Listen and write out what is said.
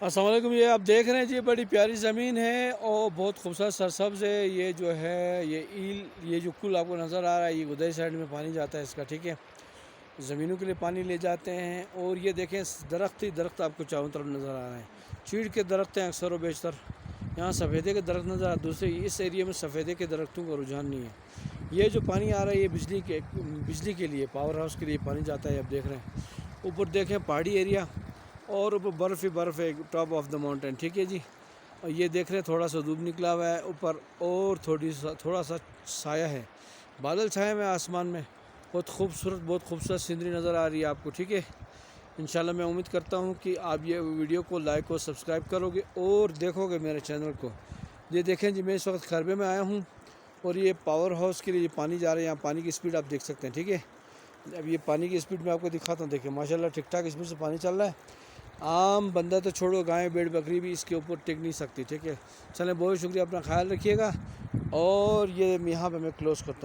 السلام علیکم، یہ آپ دیکھ رہے ہیں جی بڑی پیاری زمین ہے اور بہت خوبصورت سرسبز ہے۔ یہ جو ہے یہ جو کل آپ کو نظر آ رہا ہے، یہ گدائی سائڈ میں پانی جاتا ہے اس کا، ٹھیک ہے، زمینوں کے لیے پانی لے جاتے ہیں۔ اور یہ دیکھیں درخت ہی درخت آپ کو چاروں طرف نظر آ رہے ہیں، چیڑ کے درخت ہیں اکثر و بیشتر، یہاں سفیدے کے درخت نظر آ رہے ہیں، دوسرے اس ایریے میں سفیدے کے درختوں کا رجحان نہیں ہے۔ یہ جو پانی آ رہا ہے یہ بجلی کے لیے، پاور ہاؤس کے لیے پانی جاتا ہے، آپ دیکھ رہے ہیں۔ اوپر دیکھیں پہاڑی ایریا اور اوپر برف ہی برف ہے، ٹاپ آف دا ماؤنٹین، ٹھیک ہے جی۔ اور یہ دیکھ رہے ہیں تھوڑا سا دھوپ نکلا ہوا ہے اوپر، اور تھوڑا سا سایہ ہے، بادل چھائے ہوئے آسمان میں، بہت خوبصورت سینری نظر آ رہی ہے آپ کو، ٹھیک ہے۔ انشاءاللہ میں امید کرتا ہوں کہ آپ یہ ویڈیو کو لائک اور سبسکرائب کرو گے اور دیکھو گے میرے چینل کو۔ یہ دیکھیں جی، میں اس وقت خربے میں آیا ہوں اور یہ پاور ہاؤس کے لیے یہ پانی جا رہا ہے، یہاں پانی کی سپیڈ آپ دیکھ سکتے ہیں، ٹھیک ہے۔ اب یہ پانی کی سپیڈ میں آپ کو دکھاتا ہوں، دیکھیں ماشاءاللہ ٹھیک ٹھاک سپیڈ سے پانی چل رہا ہے۔ عام بندہ تو چھوڑو، گائے بیڑ بکری بھی اس کے اوپر ٹک نہیں سکتی، ٹھیک ہے۔ چلیں، بہت شکریہ، اپنا خیال رکھیے گا، اور یہ یہاں پہ میں کلوز کرتا ہوں۔